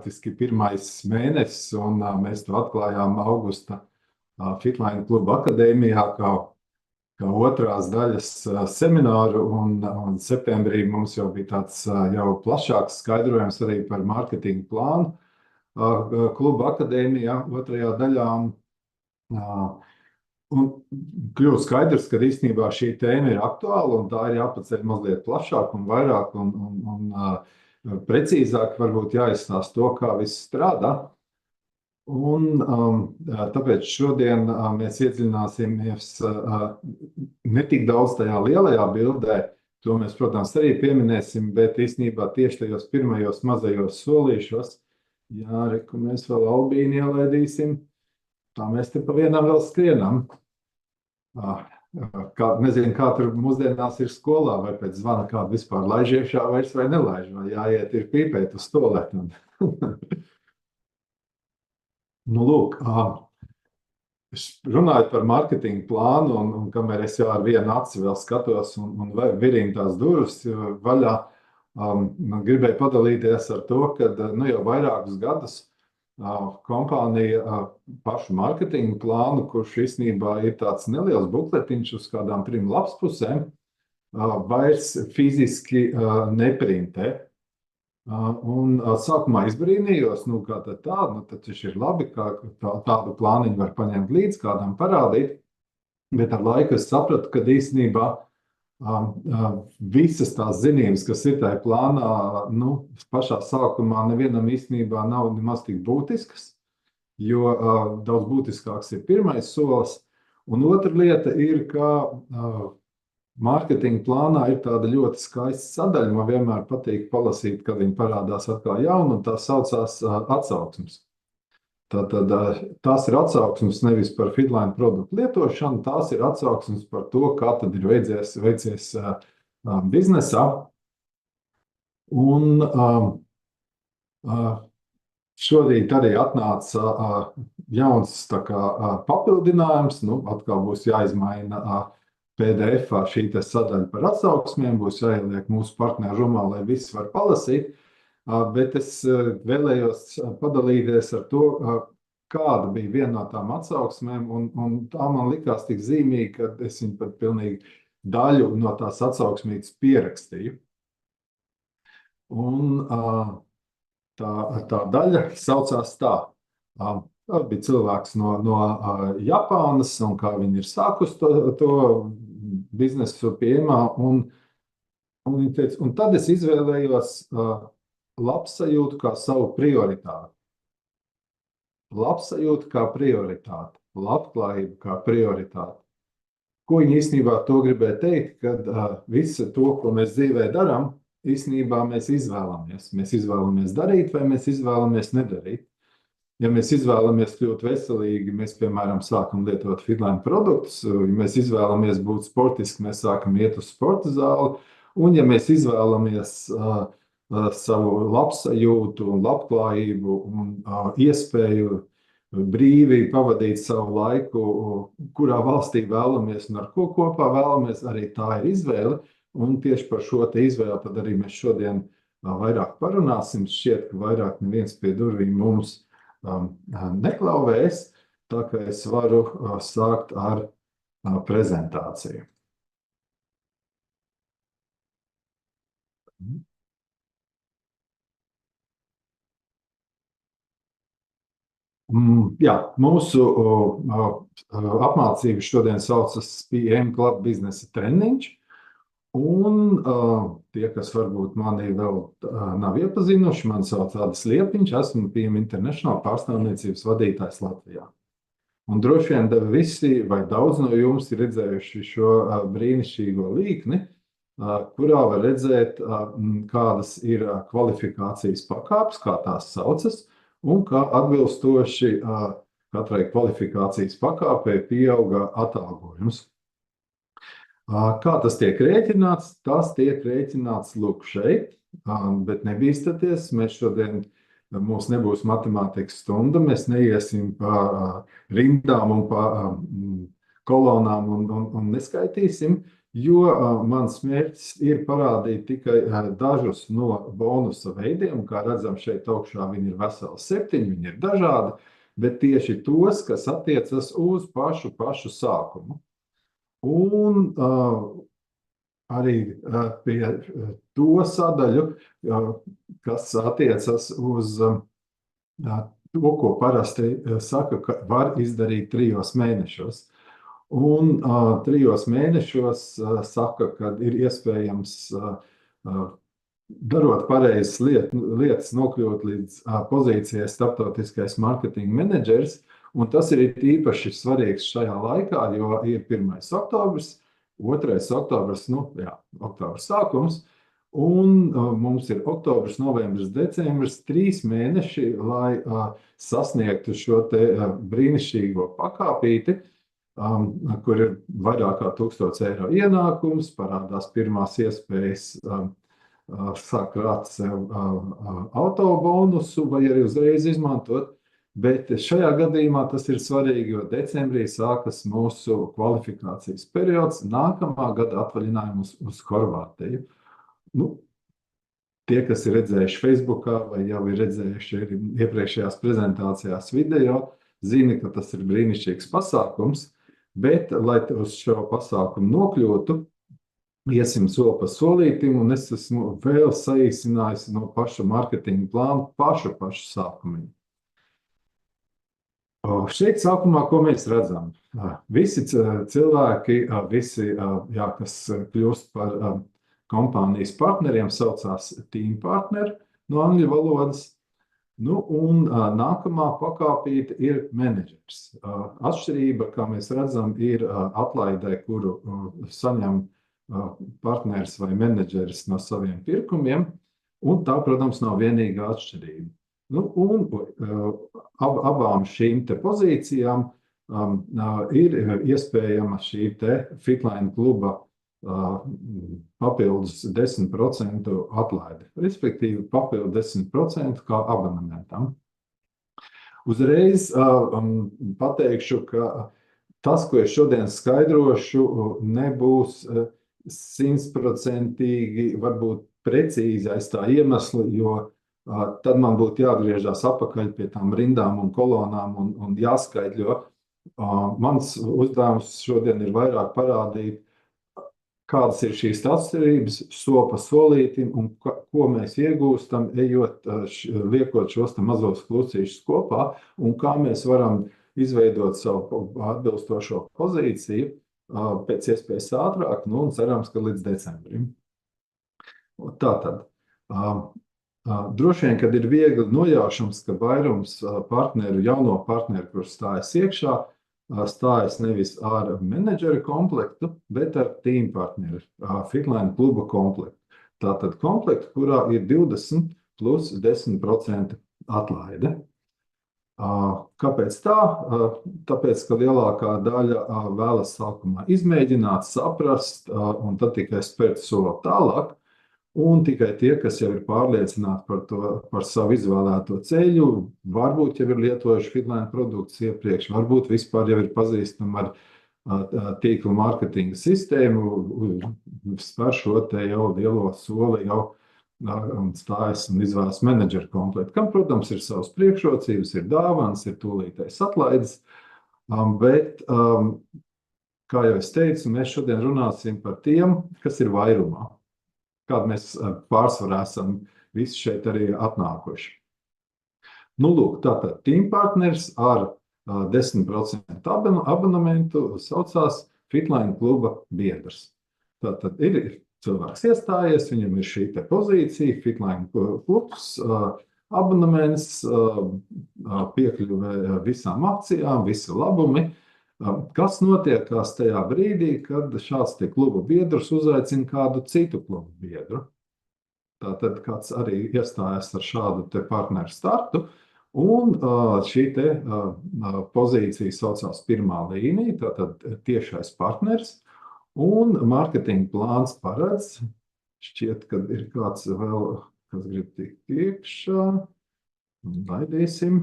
Faktiski pirmais mēnesis, un mēs to atklājām augusta Fitline kluba akadēmijā kā otrās daļas semināru, un septembrī mums jau bija tāds jau plašāks skaidrojums arī par mārketinga plānu kluba akadēmijā otrajā daļā. Un kļūst skaidrs, ka īstenībā šī tēma ir aktuāla un tā ir jāpaceļ mazliet plašāk un vairāk un precīzāk varbūt jāizstāsta to, kā viss strādā. Un tāpēc šodien mēs iedziļināsimies ne tik daudz tajā lielajā bildē, to mēs, protams, arī pieminēsim, bet īstenībā tieši tajos pirmajos mazajos solīšos, reku mēs vēl Albīni ielaidīsim, tā mēs te pa vienam vēl skrienam. Nezinu, kā tur mūsdienās ir skolā, vai pēc zvana kādu vispār laiž iekšā vairs vai nelaiž, vai jāiet ir pīpēt uz toleti. Nu, lūk, runājot par mārketinga plānu, un kamēr es jau ar vienu aci vēl skatos un virinu tās durvis vaļā, gribēju padalīties ar to, ka jau vairākus gadus kompānija pašu mārketinga plānu, kurš īstenībā ir tāds neliels bukletiņš uz kādām 3 lapspusēm, vairs fiziski neprintē. Un sākumā izbrīnījos, kā tad tā, tad taču ir labi, ka tādu plāniņu var paņemt līdz kādam parādīt, bet ar laiku es sapratu, ka īstenībā visas tās zinības, kas ir tajā plānā, pašā sākumā nevienam īstenībā nav nemaz tik būtiskas, jo daudz būtiskāks ir pirmais solis. Un otra lieta ir, ka mārketinga plānā ir tāda ļoti skaista sadaļa, man vienmēr patīk palasīt, kad viņi parādās atkal jaunu, un tā saucās atsauksmes. Tātad tās ir atsauksmes nevis par Fitline produktu lietošanu, tās ir atsauksmes par to, kā tad ir veicies biznesā. Un šorīt arī atnāca jauns papildinājums, atkal būs jāizmaina PDF šī sadaļa par atsauksmēm, būs jāieliek mūsu partneru rumā, lai viss var palasīt. Bet es vēlējos padalīties ar to, kāda bija viena no tām atsauksmēm, un tā man likās tik zīmīgi, ka es viņu pat pilnīgi daļu no tās atsauksmītes pierakstīju. Un tā daļa saucās tā. Tā bija cilvēks no Japānas, un kā viņi ir sākus to biznesu pieejamā, un viņi teica, un tad es izvēlējos labsajūtu kā savu prioritāti. Labsajūta kā prioritāte, labklājība kā prioritāte. Ko viņi īstenībā to gribēja teikt, kad visu to, ko mēs dzīvē darām, īstenībā mēs izvēlamies. Mēs izvēlamies darīt vai mēs izvēlamies nedarīt. Ja mēs izvēlamies kļūt veselīgi, mēs, piemēram, sākam lietot Fitline produktus, ja mēs izvēlamies būt sportiski, mēs sākam iet uz sporta zāli, un ja mēs izvēlamies savu labsajūtu un labklājību un iespēju brīvi pavadīt savu laiku, kurā valstī vēlamies un ar ko kopā vēlamies, arī tā ir izvēle. Un tieši par šo te izvēli tad arī mēs šodien vairāk parunāsim. Šķiet, ka vairāk neviens pie durvīm mums neklauvēs, tā ka es varu sākt ar prezentāciju. Jā, mūsu apmācība šodien saucas PM Club biznesa treniņš, un tie, kas varbūt mani vēl nav iepazinuši, mani sauc Adis Liepiņš, esmu PM International pārstāvniecības vadītājs Latvijā. Un droši vien visi vai daudz no jums ir redzējuši šo brīnišķīgo līkni, kurā var redzēt, kādas ir kvalifikācijas pakāpes, kā tās saucas, un kā atbilstoši katrai kvalifikācijas pakāpei pieauga atalgojums. Kā tas tiek rēķināts? Tas tiek rēķināts lūk šeit, bet nebīstaties, mēs šodien, mums nebūs matemātikas stunda, mēs neiesim pa rindām un pa kolonām un neskaitīsim. jo mans mērķis ir parādīt tikai dažus no bonusa veidiem. Kā redzam, šeit augšā viņi ir veseli 7, viņi ir dažādi, bet tieši tos, kas attiecas uz pašu sākumu. Un arī pie to sadaļu, kas attiecas uz to, ko parasti saka, ka var izdarīt 3 mēnešos. Un 3 mēnešos saka, ka ir iespējams, darot pareizas lietas, nokļūt līdz pozīcijai starptautiskais marketinga menedžers. Un tas ir īpaši svarīgs šajā laikā, jo ir 1. oktobris, 2. oktobris, oktobra sākums, un mums ir oktobris, novembris, decembris, 3 mēneši, lai sasniegtu šo te brīnišķīgo pakāpīti, kur ir vairāk kā 1000 eiro ienākums, parādās pirmās iespējas sāk krāt sev autobonusu vai arī uzreiz izmantot. Bet šajā gadījumā tas ir svarīgi, jo decembrī sākas mūsu kvalifikācijas periods, nākamā gada atvaļinājums uz Horvātiju. Tie, kas ir redzējuši Facebookā vai jau ir redzējuši iepriekšējās prezentācijās video, zina, ka tas ir brīnišķīgs pasākums, bet, lai uz šo pasākumu nokļūtu, iesim soli pa solītim, un es esmu vēl saīsinājis no paša marketinga plāna pašu sākumu. Šeit sākumā, ko mēs redzam? Visi cilvēki, kas kļūst par kompānijas partneriem, saucās team partneri no angļu valodas. Un nākamā pakāpīte ir menedžers. Atšķirība, kā mēs redzam, ir atlaidē, kuru saņem partneris vai menedžeris no saviem pirkumiem, un tā, protams, nav vienīgā atšķirība. Un abām šīm te pozīcijām ir iespējama šī te Fitline kluba papildus 10% atlaide, respektīvi papildu 10% kā abonementam. Uzreiz pateikšu, ka tas, ko es šodien skaidrošu, nebūs 100% varbūt precīzi aiz tā iemesla, jo tad man būtu jāatgriežas atpakaļ pie tām rindām un kolonām un jāskaidro. Mans uzdevums šodien ir vairāk parādīt, kādas ir šīs atšķirības, soli pa solītim un ko mēs iegūstam, liekot šos mazos klucīšus kopā, un kā mēs varam izveidot savu atbilstošo pozīciju pēc iespējas ātrāk, un cerams, ka līdz decembrim. Tātad. Droši vien, kad ir viegli nojaušams, ka vairums jauno partneru, kurš stājas iekšā, stājas nevis ar menedžera komplektu, bet ar team partneru, Fitline kluba komplektu. Tātad komplektu, kurā ir 20 plus 10% atlaide. Kāpēc tā? Tāpēc, ka lielākā daļa vēlas sākumā izmēģināt, saprast, un tad tikai spērt soli tālāk. Un tikai tie, kas jau ir pārliecināti par savu izvēlēto ceļu, varbūt jau ir lietojuši Fitline produktus iepriekš, varbūt vispār jau ir pazīstami ar tīkla mārketinga sistēmu, spēr šo te jau lielo soli un stājas un izvēlas menedžera komplektu, kam, protams, ir savas priekšrocības, ir dāvanas, ir tūlītais atlaides, bet, kā jau es teicu, mēs šodien runāsim par tiem, kas ir vairumā. Kādu mēs pārsvarā esam visi šeit arī atnākuši. Lūk, tātad team partners ar 10% abonementu saucās Fitline kluba biedrs. Tātad ir cilvēks iestājies, viņam ir šī te pozīcija, Fitline klubs, abonements, piekļuve visām akcijām, visi labumi. Kas notiekās tajā brīdī, kad šāds te kluba biedrs uzaicina kādu citu klubu biedru? Tātad kāds arī iestājas ar šādu te partneru startu, un šī te pozīcija saucās pirmā līnija, tātad tiešais partners, un mārketinga plāns paredz, šķiet, kad ir kāds vēl, kas grib tikt iekšā, gaidīsim.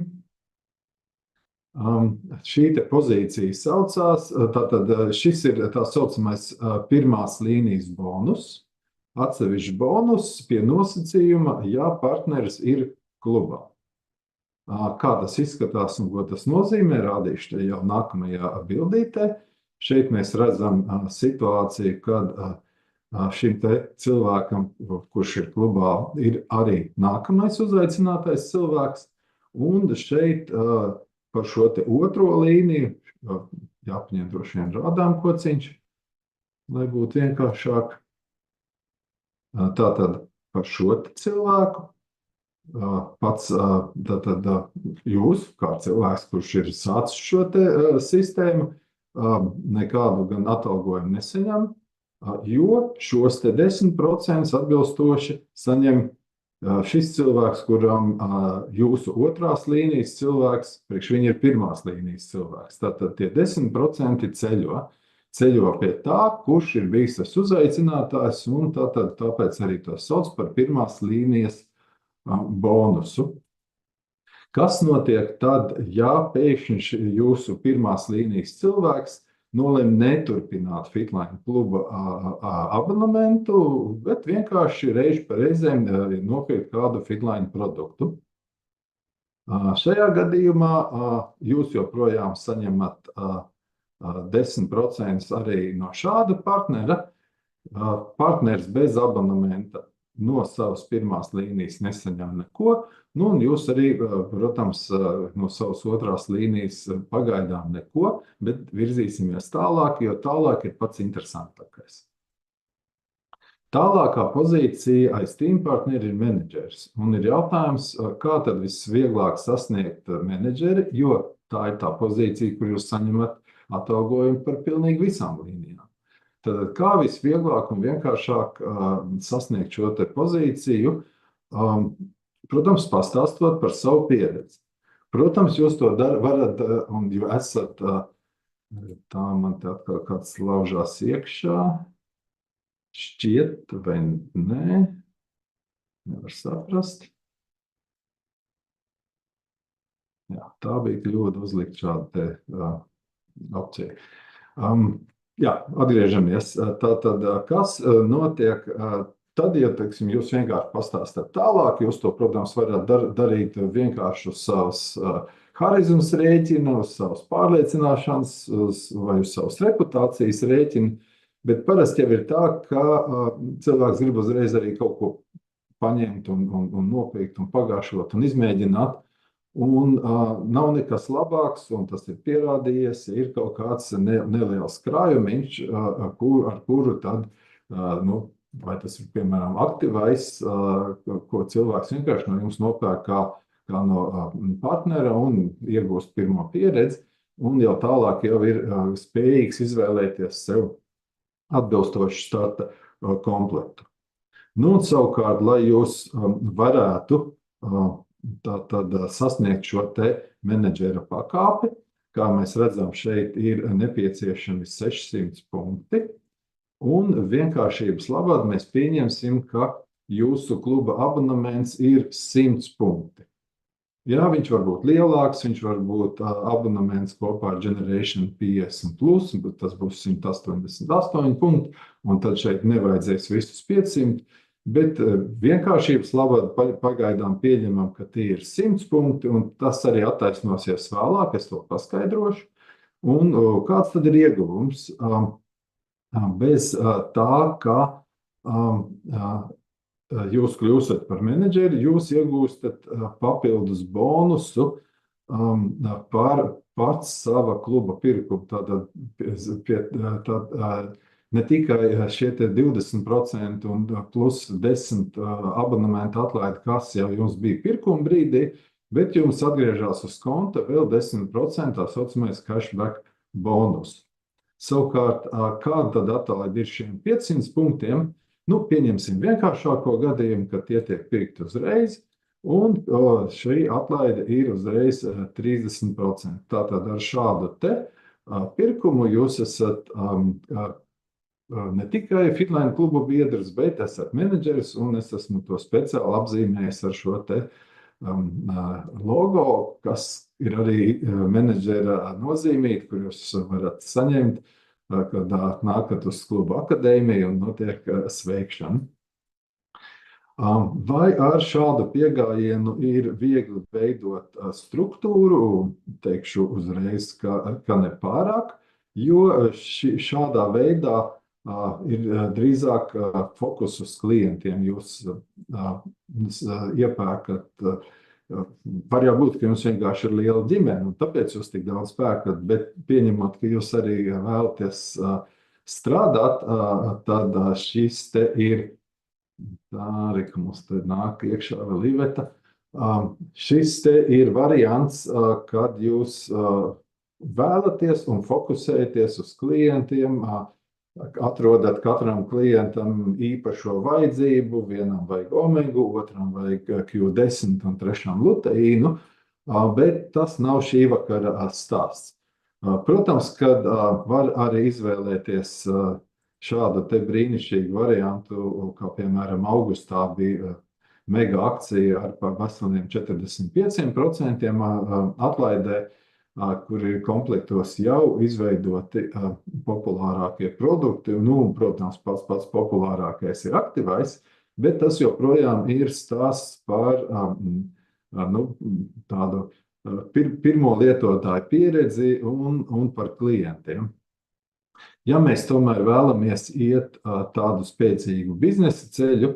Šī te pozīcija saucās, tātad šis ir tā saucamais pirmās līnijas bonus, atsevišķi bonus pie nosacījuma, ja partneris ir klubā. Kā tas izskatās un ko tas nozīmē, rādīšu te jau nākamajā bildītē. Šeit mēs redzam situāciju, kad šim te cilvēkam, kurš ir klubā, ir arī nākamais uzaicinātais cilvēks. Un šeit par šo te otro līniju, jāpaņem droši vien rādām kociņš, lai būtu vienkāršāk. Tātad par šo te cilvēku. Pats tātad jūs, kā cilvēks, kurš ir sācis šo te sistēmu, nekādu gan atalgojumu nesaņem, jo šos te 10% atbilstoši saņem šis cilvēks, kuram jūsu otrās līnijas cilvēks, priekš viņa ir pirmās līnijas cilvēks. Tātad tie 10% ceļo pie tā, kurš ir bijis tas uzaicinātājs, un tāpēc arī to sauc par pirmās līnijas bonusu. Kas notiek tad, ja pēkšņi jūsu pirmās līnijas cilvēks nolem neturpināt Fitline kluba abonementu, bet vienkārši reizi pa reizēm nopirkt kādu Fitline produktu? Šajā gadījumā jūs joprojām saņemat 10% arī no šāda partnera. Partners bez abonementa no savas pirmās līnijas nesaņem neko, un jūs arī, protams, no savas otrās līnijas pagaidām neko, bet virzīsimies tālāk, jo tālāk ir pats interesantākais. Tālākā pozīcija aiz team partneri ir menedžers, un ir jautājums, kā tad visvieglāk sasniegt menedžeri, jo tā ir tā pozīcija, kur jūs saņemat atalgojumu par pilnīgi visām līnijām. Tad kā visvieglāk un vienkāršāk sasniegt šo te pozīciju? Protams, pastāstot par savu pieredzi. Protams, jūs to varat, un ja esat, tā man te atkal kāds laužās iekšā, šķiet vai nē, nevar saprast. Jā, tā bija kļūda uzlikt šādu te opciju. Jā, atgriežamies. Tātad, kas notiek tad, ja, teiksim, jūs vienkārši pastāstāt tālāk, jūs to, protams, varat darīt vienkārši uz savas harizmas rēķina, uz savas pārliecināšanas vai uz savas reputācijas rēķina, bet parasti jau ir tā, ka cilvēks grib uzreiz arī kaut ko paņemt un nopirkt un pagaršot un izmēģināt. Un nav nekas labāks, un tas ir pierādījies, ir kaut kāds neliels krājumiņš, ar kuru tad, vai tas ir, piemēram, aktivais, ko cilvēks vienkārši no jums nopērk kā no partnera un iegūst pirmo pieredzi, un jau tālāk jau ir spējīgs izvēlēties sev atbilstošu starta komplektu. Un savukārt, lai jūs varētu tātad sasniegt šo te menedžera pakāpi, kā mēs redzam, šeit ir nepieciešami 600 punkti, un vienkāršības labāk mēs pieņemsim, ka jūsu kluba abonements ir 100 punkti. Jā, viņš var būt lielāks, viņš var būt abonements kopā ar Generation 50+, bet tas būs 188 punkti, un tad šeit nevajadzēs visus 500, bet vienkāršības labāk pagaidām pieņemam, ka tie ir 100 punkti, un tas arī attaisnosies vēlāk, es to paskaidrošu. Un kāds tad ir ieguvums? Bez tā, ka jūs kļūstat par menedžeri, jūs iegūstat papildus bonusu par pats sava kluba pirkumu. Ne tikai šie 20% un plus 10 abonementu atlaidi, kas jau jums bija pirkuma brīdī, bet jums atgriežas uz konta vēl 10% tā saucamais cashback bonus. Savukārt, kāda tad atlaide ir šiem 500 punktiem? Pieņemsim vienkāršāko gadījumu, ka tie tiek pirkti uzreiz, un šī atlaide ir uzreiz 30%. Tātad ar šādu te pirkumu jūs esat ne tikai Fitline kluba biedrs, bet esat menedžeris, un es esmu to speciāli apzīmējis ar šo te logo, kas ir arī menedžera nozīmīte, kur jūs varat saņemt, kad nākat uz klubu akadēmiju un notiek sveikšana. Vai ar šādu pieejamību ir viegli veidot struktūru? Teikšu uzreiz, ka ne pārāk, jo šādā veidā ir drīzāk fokus uz klientiem. Jūs iepērkat, var jau būt, ka jums vienkārši ir liela ģimene, un tāpēc jūs tik daudz pērkat, bet pieņemot, ka jūs arī vēlaties strādāt, tad šis te ir. Tā arī, ka mums te nāk iekšā vēl Iveta. Šis te ir variants, kad jūs vēlaties un fokusēties uz klientiem, atrodat katram klientam īpašo vajadzību, vienam vajag omegu, otram vajag Q10 un trešam luteīnu, bet tas nav šī vakara stāsts. Protams, kad var arī izvēlēties šādu te brīnišķīgu variantu, kā piemēram augustā bija mega akcija ar par veseliem 45% atlaidē, kur ir komplektos jau izveidoti populārākie produkti. Nu, protams, pats populārākais ir aktivais, bet tas joprojām ir stāsts par tādu pirmo lietotāju pieredzi un par klientiem. Ja mēs tomēr vēlamies iet tādu spēcīgu biznesa ceļu,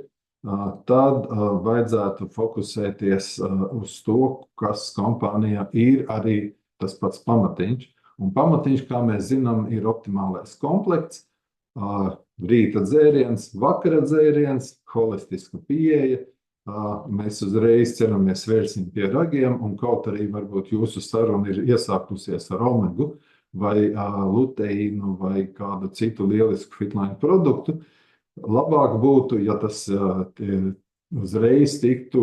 tad vajadzētu fokusēties uz to, kas kompānijā ir arī tas pats pamatiņš. Un pamatiņš, kā mēs zinām, ir optimālais komplekts, rīta dzēriens, vakara dzēriens, holistiska pieeja. Mēs uzreiz ķeramies vērsim pie ragiem, un kaut arī varbūt jūsu saruna ir iesākusies ar omegu, vai luteīnu, vai kādu citu lielisku Fitline produktu. Labāk būtu, ja tas uzreiz tiktu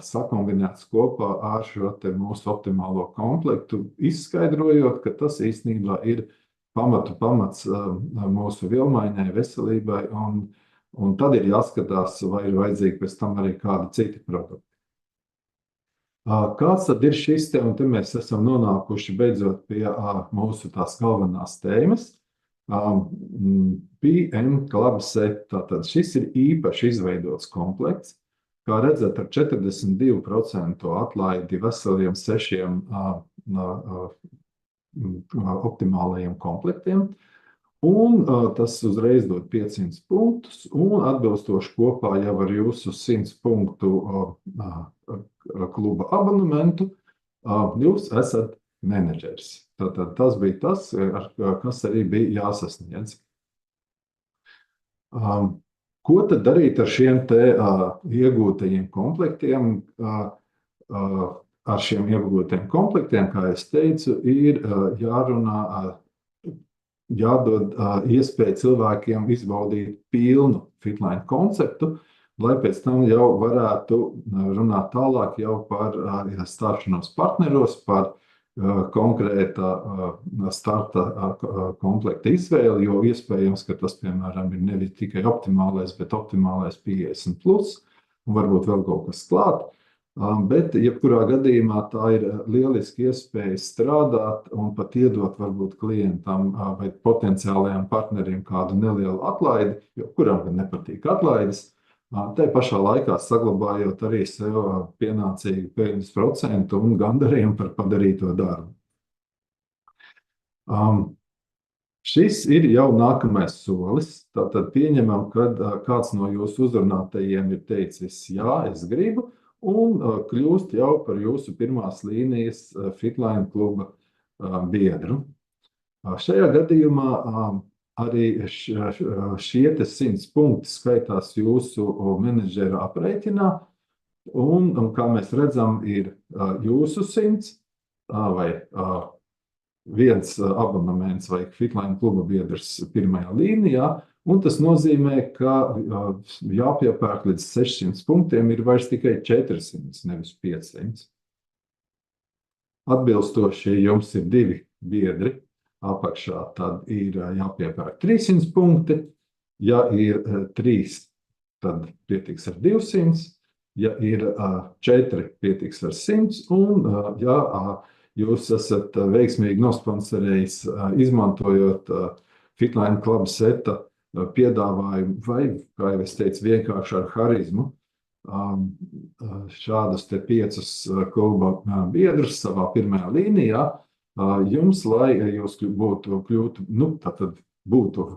sakombinēts kopā ar šo te mūsu optimālo komplektu, izskaidrojot, ka tas īstenībā ir pamats mūsu vilmaiņai, veselībai, un tad ir jāskatās, vai ir vajadzīgi pēc tam arī kādi citi produkti. Kāds tad ir šis te, un te mēs esam nonākuši beidzot pie mūsu tās galvenās tēmas. PM Club Set, tātad šis ir īpaši izveidots komplekts, kā redzat ar 42% atlaidi veseliem 6 optimālajiem komplektiem, un tas uzreiz dod 500 punktus, un atbilstoši kopā jau ar jūsu 100 punktu kluba abonementu, jūs esat menedžers. Tātad tas bija tas, kas arī bija jāsasniedz. Ko tad darīt ar šiem te iegūtajiem komplektiem? Ar šiem iegūtajiem komplektiem, kā es teicu, ir jādod iespēja cilvēkiem izbaudīt pilnu Fitline konceptu, lai pēc tam jau varētu runāt tālāk jau par stāšanos partneros, par konkrēta starta komplekta izvēli, jo iespējams, ka tas, piemēram, ir nevis tikai optimālais, bet optimālais 50+, un varbūt vēl kaut kas klāt. Bet, jebkurā gadījumā, tā ir lieliski iespēja strādāt un pat iedot varbūt klientam vai potenciālajiem partneriem kādu nelielu atlaidi, jo kuram gan nepatīk atlaides, tai pašā laikā saglabājot arī sev pienācīgu peļņas procentu un gandarījumu par padarīto darbu. Šis ir jau nākamais solis. Tātad pieņemam, kad kāds no jūsu uzrunātajiem ir teicis, jā, es gribu, un kļūst jau par jūsu pirmās līnijas Fitline kluba biedru. Šajā gadījumā arī šie 100 punkti skaitās jūsu menedžera aprēķinā, un kā mēs redzam, ir jūsu 100 vai viens abonements vai Fitline kluba biedrs pirmajā līnijā, un tas nozīmē, ka jāpiepērk līdz 600 punktiem ir vairs tikai 400, nevis 500. Atbilstoši jums ir 2 biedri apakšā, tad ir jāpiepērk 300 punkti. Ja ir 3, tad pietiks ar 200. Ja ir 4, pietiks ar 100, un ja jūs esat veiksmīgi nosponsorējis, izmantojot Fitline Club seta piedāvājumu vai, kā jau es teicu, vienkārši ar harizmu, šādus te 5 kluba biedrus savā pirmajā līnijā, jums, lai jūs kļūtu, tātad būtu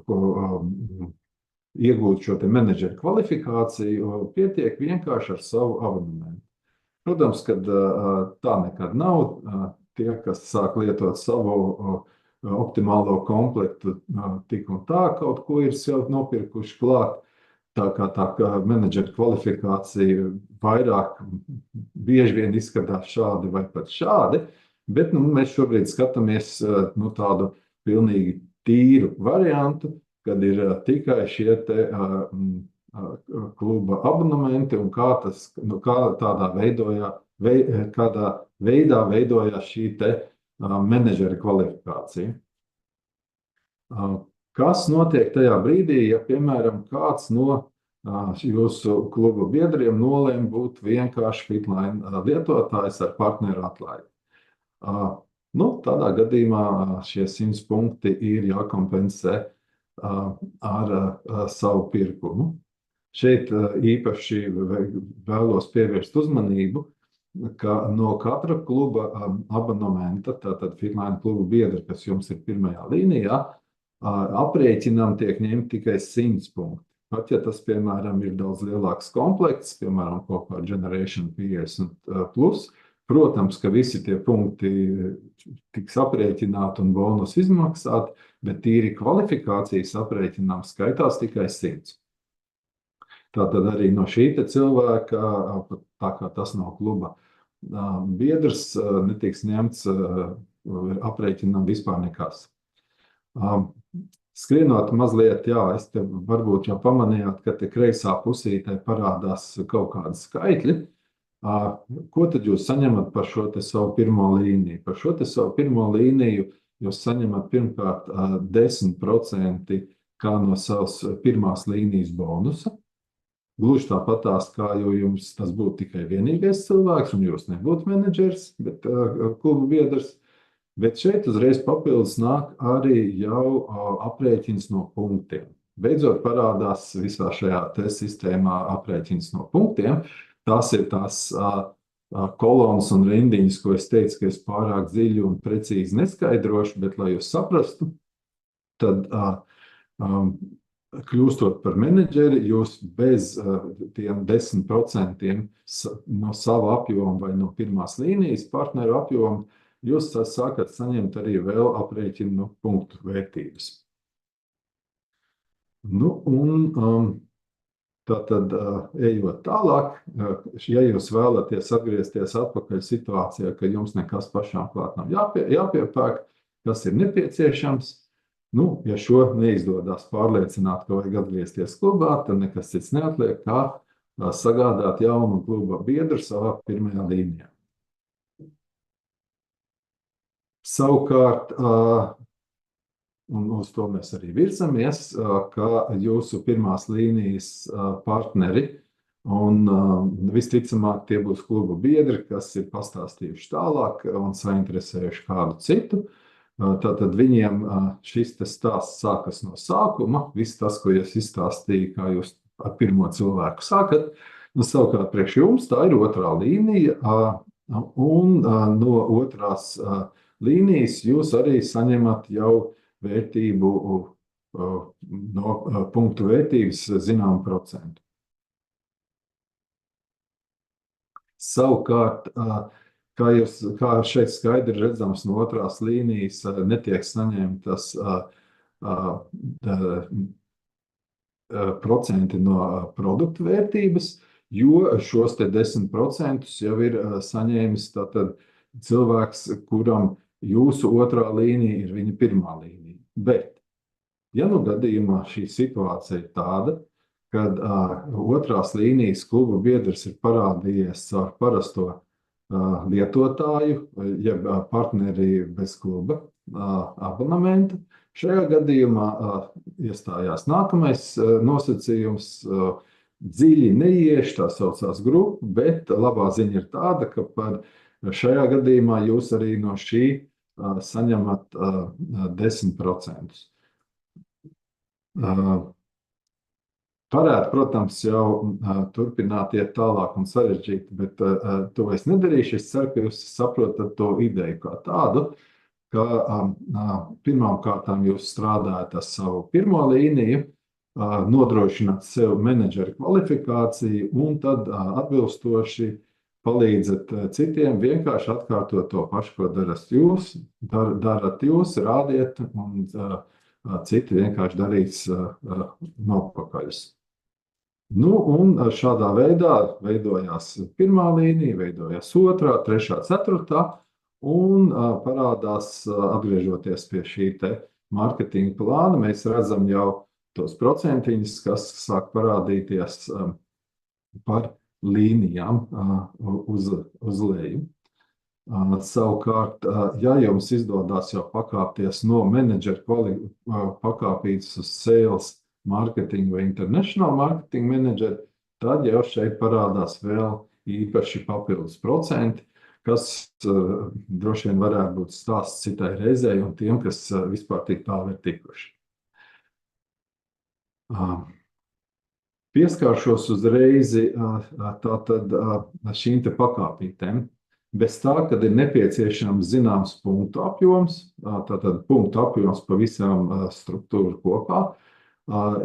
iegūt šo te menedžera kvalifikāciju, pietiek vienkārši ar savu abonementu. Protams, ka tā nekad nav. Tie, kas sāk lietot savu optimālo komplektu, tik un tā kaut ko ir sev nopirkuši klāt. Tā kā menedžera kvalifikācija vairāk bieži vien izskatās šādi vai pat šādi, bet mēs šobrīd skatāmies tādu pilnīgi tīru variantu, kad ir tikai šie te kluba abonementi un kādā veidā veidojās šī te menedžera kvalifikācija. Kas notiek tajā brīdī, ja, piemēram, kāds no jūsu kluba biedriem nolēma būt vienkārši Fitline lietotājs ar partneru atlaidi? Tādā gadījumā šie 100 punkti ir jākompensē ar savu pirkumu. Šeit īpaši vēlos pievērst uzmanību, ka no katra kluba abonementa, tātad Fitline kluba biedra, kas jums ir pirmajā līnijā, aprēķinām tiek ņemt tikai 100 punkti. Pat ja tas, piemēram, ir daudz lielāks komplekts, piemēram, kopā ar Generation 50 plus, protams, ka visi tie punkti tiks aprēķināti un bonus izmaksāti, bet tīri kvalifikācijas aprēķinām skaitās tikai 100. Tātad arī no šī te cilvēka, tā kā tas nav kluba biedrs, netiks ņemts aprēķinām vispār nekas. Skrienot mazliet, es te varbūt jau pamanījāt, ka te kreisā pusītē parādās kaut kādi skaitļi. Ko tad jūs saņemat par šo te savu pirmo līniju? Par šo te savu pirmo līniju jūs saņemat pirmkārt 10% kā no savas pirmās līnijas bonusa. Gluži tāpatās, kā jo jums tas būtu tikai vienīgais cilvēks, un jūs nebūtu menedžers, bet kluba biedrs. Bet šeit uzreiz papildus nāk arī jau aprēķins no punktiem. Beidzot parādās visā šajā te sistēmā aprēķins no punktiem. Tās ir tās kolonas un rindiņas, ko es teicu, ka es pārāk dziļi un precīzi neskaidrošu, bet lai jūs saprastu, tad kļūstot par menedžeri, jūs bez tiem 10% no sava apjoma vai no pirmās līnijas partneru apjoma, jūs sākat saņemt arī vēl aprēķinu punktu vērtības. Tātad, ejot tālāk, ja jūs vēlaties atgriezties atpakaļ situācijā, ka jums nekas pašām klāt nav jāpiepērk, kas ir nepieciešams, ja šo neizdodas pārliecināt, ka vajag atgriezties klubā, tad nekas cits neatliek, kā sagādāt jaunu kluba biedru savā pirmajā līnijā. Savukārt, un uz to mēs arī virzamies, ka jūsu pirmās līnijas partneri, un visticamāk tie būs kluba biedri, kas ir pastāstījuši tālāk un sainteresējuši kādu citu. Tātad viņiem šis stāsts sākas no sākuma, viss tas, ko es izstāstīju, kā jūs ar pirmo cilvēku sākat. Savukārt priekš jums tā ir otrā līnija, un no otrās līnijas jūs arī saņemat jau vērtību no punktu vērtības zinām procentu. Savukārt, kā šeit skaidri redzams, no otrās līnijas netiek saņemtas procenti no produktu vērtības, jo šos te 10% jau ir saņēmis tātad cilvēks, kuram jūsu otrā līnija ir viņa pirmā līnija. Bet, ja gadījumā šī situācija ir tāda, kad otrās līnijas kluba biedrs ir parādījies ar parasto lietotāju, jeb partneri bez kluba abonementa, šajā gadījumā iestājās nākamais nosacījums, dziļi neiešu, tā saucās grupa, bet labā ziņa ir tāda, ka par šajā gadījumā jūs arī no šī saņemat 10%. Varētu, protams, jau turpināt iet tālāk un sarežģīt, bet to es nedarīšu. Es ceru, ka jūs saprotat to ideju kā tādu, ka pirmām kārtām jūs strādājat ar savu pirmo līniju, nodrošināt sev menedžera kvalifikāciju un tad atbilstoši palīdzat citiem vienkārši atkārtot to pašu, ko darat jūs, rādiet, un citi vienkārši darīs nopakaļus. Nu, un šādā veidā veidojās pirmā līnija, veidojās otrā, trešā, ceturtā, un parādās, atgriežoties pie šī te mārketinga plāna, mēs redzam jau tos procentiņus, kas sāk parādīties par līnijām uz leju. Savukārt, ja jums izdodas jau pakāpties no menedžera pakāpītas uz sales marketing vai international marketing menedžera, tad jau šeit parādās vēl īpaši papildus procenti, kas droši vien varētu būt stāsts citai reizei un tiem, kas vispār tik tālu ir tikuši. Pieskāršos uzreiz tātad šīm te pakāpītēm. Bez tā, kad ir nepieciešams zināms punktu apjoms, tātad punktu apjoms pa visām struktūru kopā,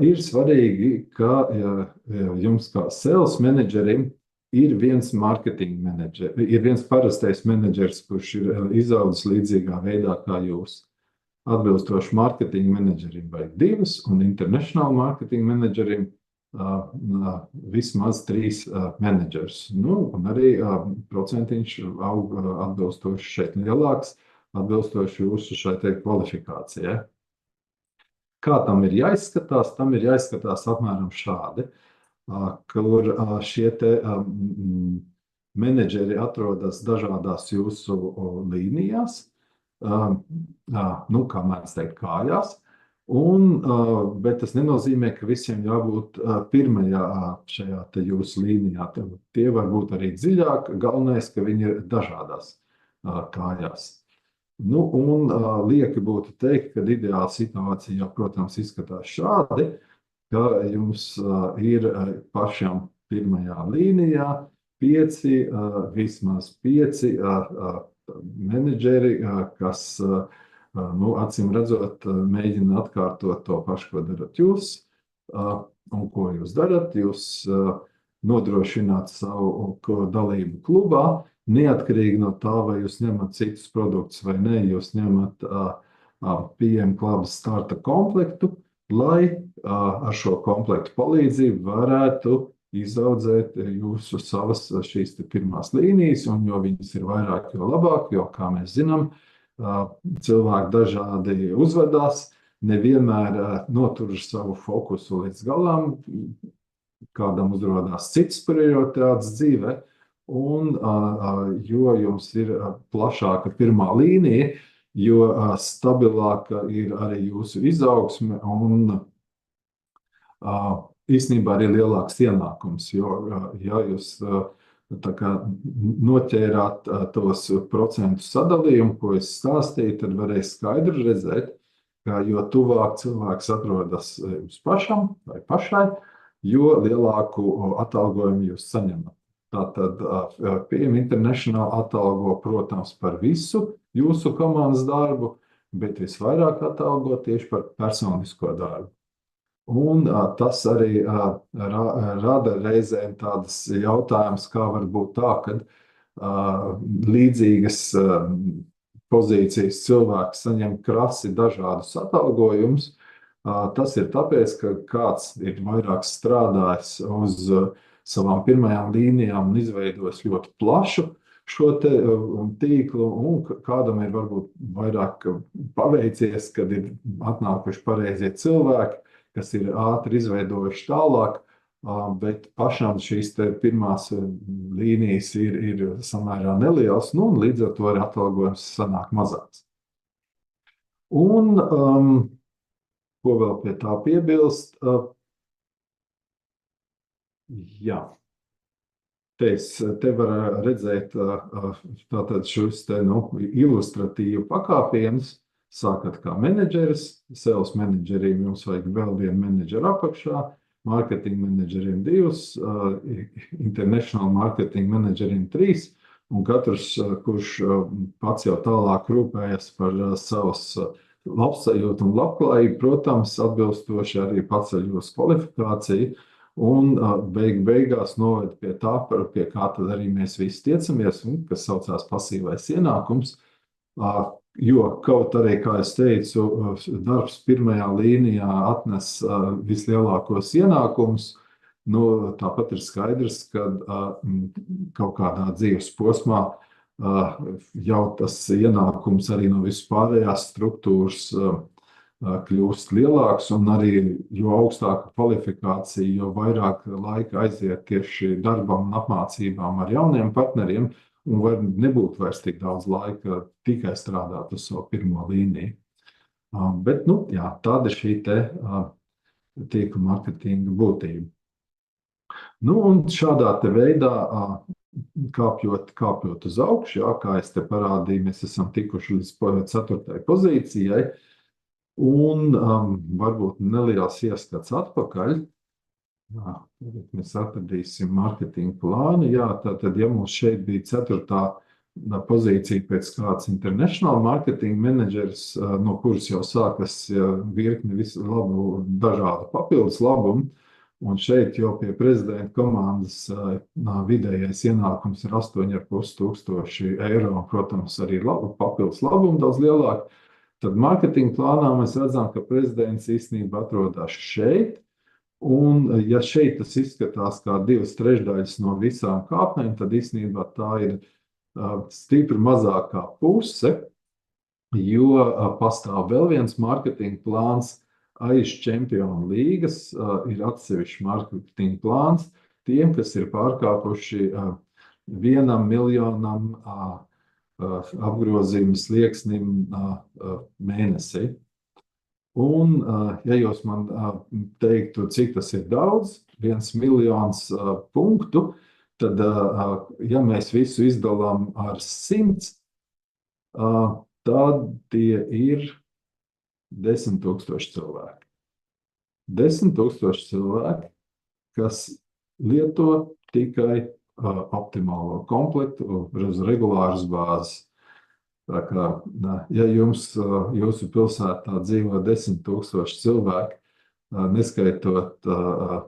ir svarīgi, ka jums kā sales menedžerim ir viens marketing menedžers, ir viens parastais menedžers, kurš ir izaudzis līdzīgā veidā kā jūs. Atbilstoši marketing menedžerim vajag 2 un international marketing menedžerim vismaz 3 menedžers. Nu, un arī procentiņš aug atbilstoši šeit lielāks, atbilstoši jūsu šai te kvalifikācijai. Kā tam ir jāizskatās? Tam ir jāizskatās apmēram šādi, kur šie te menedžeri atrodas dažādās jūsu līnijās, nu, kā mēdz teikt, kājās. Bet tas nenozīmē, ka visiem jābūt pirmajā šajā te jūsu līnijā. Tie var būt arī dziļāk, galvenais, ka viņi ir dažādās kājās. Nu, un lieki būtu teikt, ka ideāla situācija, protams, izskatās šādi, ka jums ir pašam pirmajā līnijā 5, vismaz 5 menedžeri, kas nu, acīm redzot, mēģina atkārtot to pašu, ko darat jūs. Un ko jūs darat? Jūs nodrošināt savu dalību klubā, neatkarīgi no tā, vai jūs ņemat citus produktus vai ne, jūs ņemat PM klubas starta komplektu, lai ar šo komplektu palīdzību varētu izaudzēt jūsu savas šīs pirmās līnijas, un jo viņas ir vairāk, jo labāk, jo, kā mēs zinām, cilvēki dažādi uzvedās, nevienmēr notur savu fokusu līdz galam, kādam uzrodās cits prioritātes dzīvē, un jo jums ir plašāka pirmā līnija, jo stabilāka ir arī jūsu izaugsme un īstenībā arī lielāks ienākums, jo ja jūs tā kā noķērāt tos procentu sadalījumu, ko es stāstīju, tad varēs skaidri redzēt, ka jo tuvāk cilvēks atrodas jums pašam vai pašai, jo lielāku atalgojumu jūs saņemat. Tātad PM International atalgo, protams, par visu jūsu komandas darbu, bet visvairāk atalgo tieši par personisko darbu. Un tas arī rada reizēm tādas jautājumas, kā var būt tā, ka līdzīgas pozīcijas cilvēks saņem krasi dažādus atalgojumus. Tas ir tāpēc, ka kāds ir vairāk strādājis uz savām pirmajām līnijām un izveidojis ļoti plašu šo te tīklu, un kādam ir varbūt vairāk paveicies, kad ir atnākuši pareizie cilvēki, kas ir ātri izveidojuši tālāk, bet pašām šīs te pirmās līnijas ir samērā nelielas, nu, un līdz ar to arī atalgojums sanāk mazāks. Un, ko vēl pie tā piebilst, Jā. Te var redzēt tātad šos te, ilustratīvu pakāpienus. Sākat kā menedžeris, sales menedžeriem jums vajag vēl vienu menedžeru apakšā, marketing menedžeriem 2, international marketing menedžeriem 3, un katrs, kurš pats jau tālāk rūpējas par savas labsajūtu un labklājību, protams, atbilstoši arī paceļ jūsu kvalifikāciju. Un beigās noved pie tā, pie kā tad arī mēs visi tiecamies, kas saucās pasīvais ienākums. Jo kaut arī, kā es teicu, darbs pirmajā līnijā atnes vislielākos ienākumus, tāpat ir skaidrs, ka kaut kādā dzīves posmā jau tas ienākums arī no vispārējās struktūras kļūst lielāks, un arī jo augstāka kvalifikācija, jo vairāk laika aiziet tieši darbam un apmācībām ar jauniem partneriem, un var nebūt vairs tik daudz laika tikai strādāt uz savu pirmo līniju. Bet, jā, tāda ir šī te tīkla marketinga būtība. Un šādā te veidā kāpjot uz augšu, kā es te parādīju, mēs esam tikuši līdz 4. pozīcijai, un varbūt neliels ieskats atpakaļ. Mēs atradīsim marketinga plānu. Jā, tātad, ja mums šeit bija 4. pozīcija pēc kāds international marketing menedžers, no kuras jau sākas virkni visu labu dažādu papildus labumu, un šeit jau pie prezidenta komandas vidējais ienākums ir 8,5 tūkstoši eiro, un, protams, arī papildus labumu daudz lielāk. Tad marketinga plānā mēs redzam, ka prezidents īstenībā atrodas šeit, un ja šeit tas izskatās kā 2/3 no visām kāpnēm, tad īstenībā tā ir stipri mazākā puse, jo pastāv vēl viens marketinga plāns aiz Čempionu līgas, ir atsevišķs marketinga plāns tiem, kas ir pārkāpuši 1 miljonam apgrozījuma slieksnim mēnesī. Un, ja jūs man teiktu, cik tas ir daudz, 1 miljons punktu, tad, ja mēs visu izdalām ar 100, tad tie ir 10,000 cilvēki. 10,000 cilvēki, kas lieto tikai optimālo komplektu uz regulāras bāzes. Tā kā, ja jūsu pilsētā dzīvo 10,000 cilvēki, neskaitot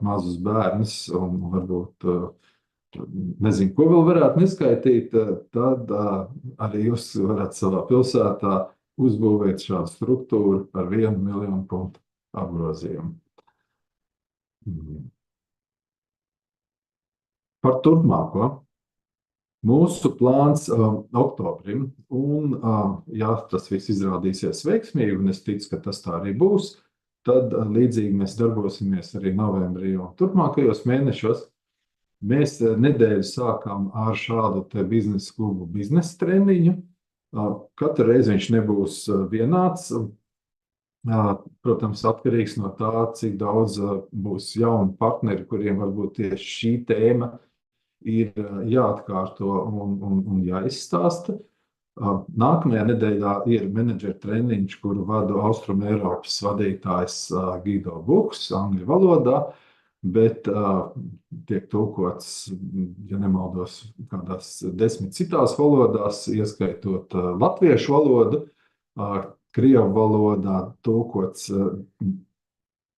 mazus bērnus un varbūt nezinu, ko vēl varētu neskaitīt, tad arī jūs varat savā pilsētā uzbūvēt šādu struktūru ar 1 miljonu punktu apgrozījumu. Par turpmāko. Mūsu plāns oktobrim, un ja tas viss izrādīsies veiksmīgi, un es ticu, ka tas tā arī būs, tad līdzīgi mēs darbosimies arī novembrī un turpmākajos mēnešos. Mēs nedēļu sākām ar šādu te biznesa klubu biznesa treniņu. Katru reizi viņš nebūs vienāds. Protams, atkarīgs no tā, cik daudz būs jauni partneri, kuriem varbūt tieši šī tēma ir jāatkārto un jāizstāsta. Nākamajā nedēļā ir menedžera treniņš, kuru vada Austrum Eiropas vadītājs Guido Buks angļu valodā, bet tiek tulkots, ja nemaldos, kādās 10 citās valodās, ieskaitot latviešu valodu, krievu valodā tulkots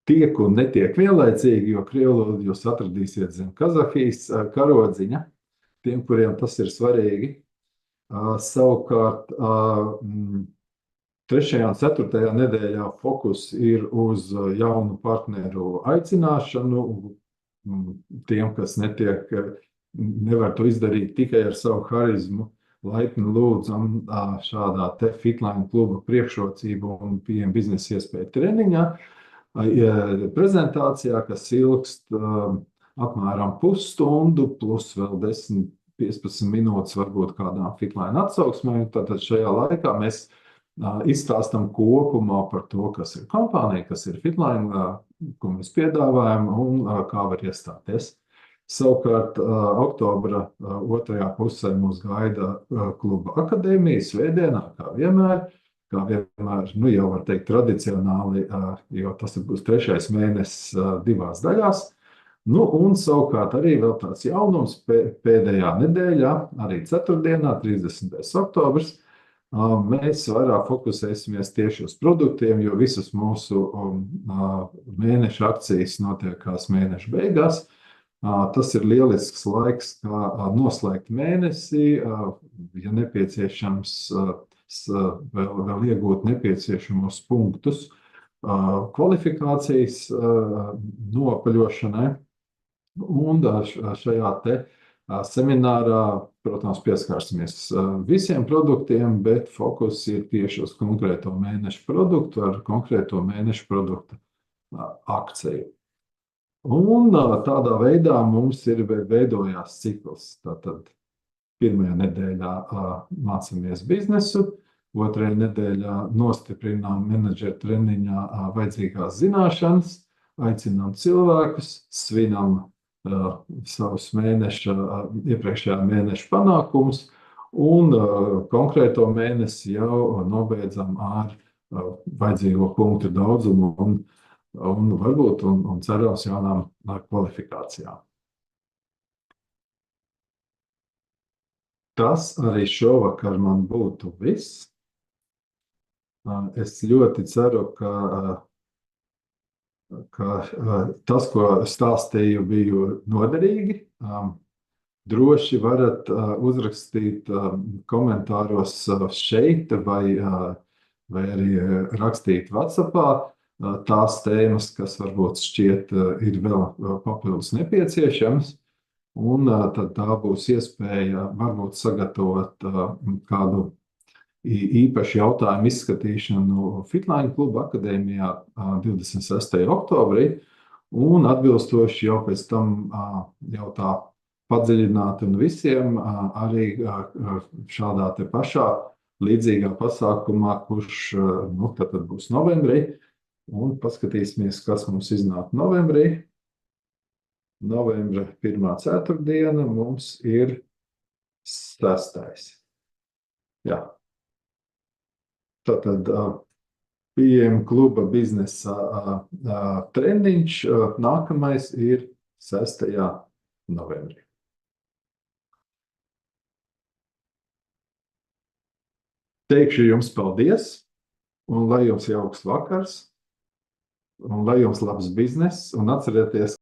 tiek un netiek vienlaicīgi, jo krievu valodu jūs atradīsiet zem Kazahijas karodziņa, tiem, kuriem tas ir svarīgi. Savukārt, 3. un 4. nedēļā fokus ir uz jaunu partneru aicināšanu, tiem, kas nevar to izdarīt tikai ar savu harizmu, laipni lūdzam šādā te Fitline kluba priekšrocību un PM biznesa iespēju treniņā, prezentācijā, kas ilgst apmēram pusstundu, plus vēl 10-15 minūtes varbūt kādām Fitline atsauksmēm. Tātad šajā laikā mēs izstāstam kopumā par to, kas ir kompānija, kas ir Fitline, ko mēs piedāvājam un kā var iestāties. Savukārt oktobra otrajā pusē mūs gaida kluba akadēmija svētdienā, kā vienmēr, nu jau var teikt tradicionāli, jo tas būs 3. mēnesis 2 daļās. Nu, un savukārt arī vēl tāds jaunums pēdējā nedēļā, arī ceturtdienā, 30. oktobrs, mēs vairāk fokusēsimies tieši uz produktiem, jo visas mūsu mēneša akcijas notiekās mēneša beigās. Tas ir lielisks laiks, kā noslēgt mēnesi, ja nepieciešams vēl iegūt nepieciešamos punktus kvalifikācijas nopaļošanai. Un šajā te seminārā, protams, pieskārsimies visiem produktiem, bet fokus ir tieši uz konkrēto mēnešu produktu ar konkrēto mēnešu produktu akciju. Un tādā veidā mums ir veidojās cikls. Tātad pirmajā nedēļā mācāmies biznesu, otrajā nedēļā nostiprinām menedžera treniņā vajadzīgās zināšanas, aicinām cilvēkus, svinam savus iepriekšējā mēneša panākumus un konkrēto mēnesi jau nobeidzam ar vajadzīgo punktu daudzumu un varbūt un cerams jaunām kvalifikācijām. Tas arī šovakar man būtu viss. Es ļoti ceru, ka tas, ko stāstīju, bija noderīgi. Droši varat uzrakstīt komentāros šeit vai arī rakstīt WhatsAppā tās tēmas, kas varbūt šķiet ir vēl papildus nepieciešams. Un tad tā būs iespēja varbūt sagatavot kādu īpašu jautājumu izskatīšanu Fitline kluba akadēmijā 26. oktobrī, un atbilstoši jau pēc tam jau tā padziļināti un visiem arī šādā te pašā līdzīgā pasākumā, kurš tad būs novembrī, un paskatīsimies, kas mums iznāk novembrī. Novembra 1. ceturtdiena mums ir 6. Jā. Tātad pieejam kluba biznesa treniņš. Nākamais ir 6. novembrī. Teikšu jums paldies, un lai jums jauks vakars, un lai jums labs bizness, un atcerieties,